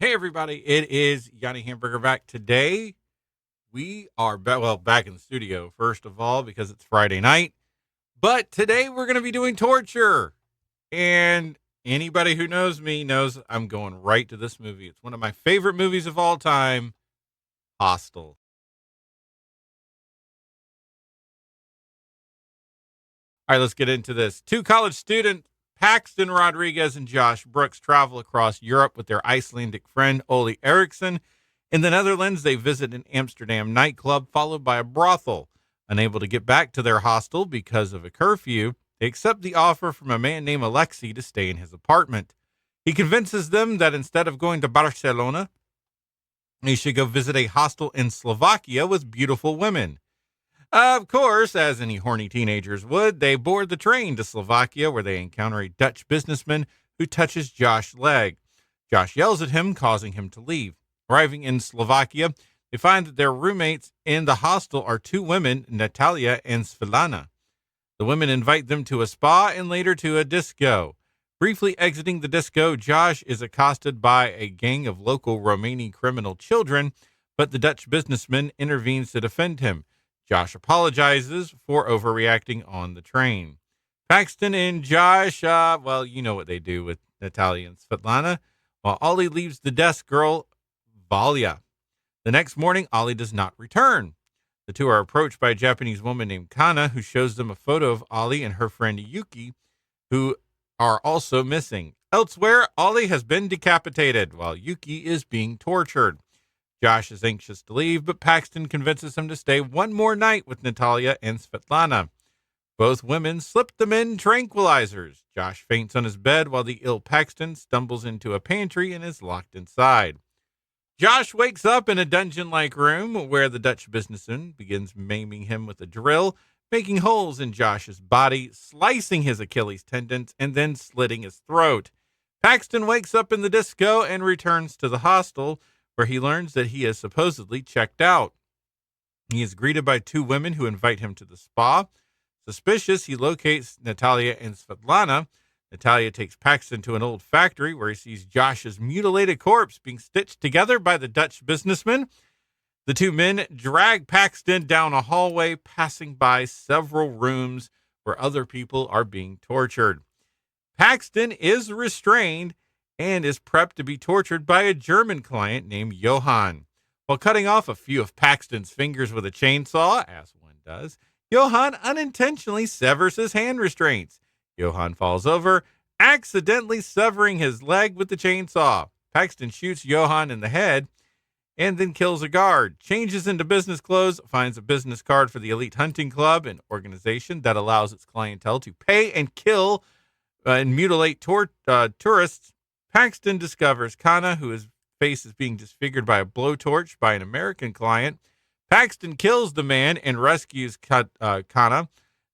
Hey everybody, it is Yanni Hamburger back. Today we are back in the studio first of all because it's Friday night. But today we're going to be doing torture. And anybody who knows me knows I'm going right to this movie. It's one of my favorite movies of all time, Hostel. All right, let's get into this. Two college students, Paxton Rodriguez and Josh Brooks, travel across Europe with their Icelandic friend, Ole Eriksson. In the Netherlands, they visit an Amsterdam nightclub followed by a brothel. Unable to get back to their hostel because of a curfew, they accept the offer from a man named Alexei to stay in his apartment. He convinces them that instead of going to Barcelona, they should go visit a hostel in Slovakia with beautiful women. Of course, as any horny teenagers would, they board the train to Slovakia where they encounter a Dutch businessman who touches Josh's leg. Josh yells at him, causing him to leave. Arriving in Slovakia, they find that their roommates in the hostel are two women, Natalia and Svilana. The women invite them to a spa and later to a disco. Briefly exiting the disco, Josh is accosted by a gang of local Romanian criminal children, but the Dutch businessman intervenes to defend him. Josh apologizes for overreacting on the train. Paxton and Josh, you know what they do with Natalia and Svetlana, while Ollie leaves the desk girl, Valia. The next morning, Ollie does not return. The two are approached by a Japanese woman named Kana, who shows them a photo of Ollie and her friend Yuki, who are also missing. Elsewhere, Ollie has been decapitated while Yuki is being tortured. Josh is anxious to leave, but Paxton convinces him to stay one more night with Natalia and Svetlana. Both women slip them in tranquilizers. Josh faints on his bed while the ill Paxton stumbles into a pantry and is locked inside. Josh wakes up in a dungeon-like room where the Dutch businessman begins maiming him with a drill, making holes in Josh's body, slicing his Achilles tendons, and then slitting his throat. Paxton wakes up in the disco and returns to the hostel, where he learns that he is supposedly checked out. He is greeted by two women who invite him to the spa. Suspicious, he locates Natalia and Svetlana. Natalia takes Paxton to an old factory where he sees Josh's mutilated corpse being stitched together by the Dutch businessman. The two men drag Paxton down a hallway, passing by several rooms where other people are being tortured. Paxton is restrained and is prepped to be tortured by a German client named Johann. While cutting off a few of Paxton's fingers with a chainsaw, as one does, Johann unintentionally severs his hand restraints. Johann falls over, accidentally severing his leg with the chainsaw. Paxton shoots Johann in the head and then kills a guard, changes into business clothes, finds a business card for the Elite Hunting Club, an organization that allows its clientele to pay and kill and mutilate tourists. Paxton discovers Kana, whose face is being disfigured by a blowtorch by an American client. Paxton kills the man and rescues Kana.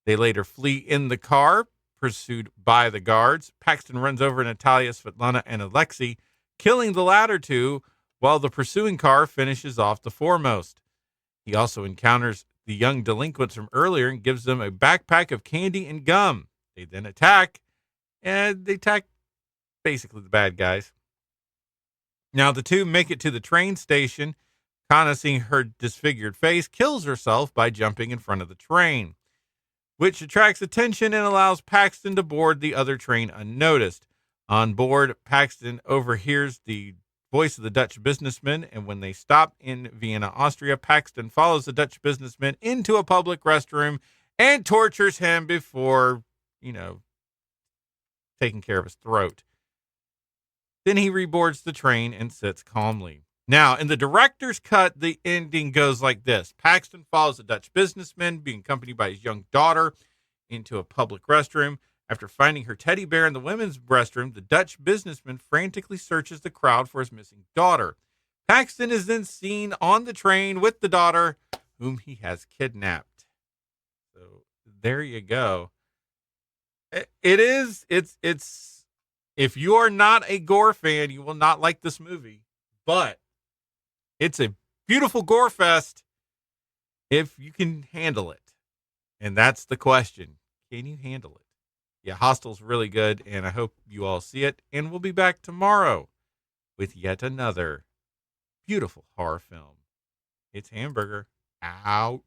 They later flee in the car, pursued by the guards. Paxton runs over Natalia, Svetlana, and Alexei, killing the latter two, while the pursuing car finishes off the foremost. He also encounters the young delinquents from earlier and gives them a backpack of candy and gum. They then attack, and they attack basically the bad guys. Now, the two make it to the train station. Kana, seeing her disfigured face, kills herself by jumping in front of the train, which attracts attention and allows Paxton to board the other train unnoticed. On board, Paxton overhears the voice of the Dutch businessman, and when they stop in Vienna, Austria, Paxton follows the Dutch businessman into a public restroom and tortures him before, taking care of his throat. Then he reboards the train and sits calmly. Now, in the director's cut, the ending goes like this. Paxton follows a Dutch businessman, being accompanied by his young daughter, into a public restroom. After finding her teddy bear in the women's restroom, the Dutch businessman frantically searches the crowd for his missing daughter. Paxton is then seen on the train with the daughter, whom he has kidnapped. So there you go. It's if you are not a gore fan, you will not like this movie. But it's a beautiful gore fest if you can handle it. And that's the question. Can you handle it? Yeah, Hostel's really good, and I hope you all see it. And we'll be back tomorrow with yet another beautiful horror film. It's Hamburger. Out.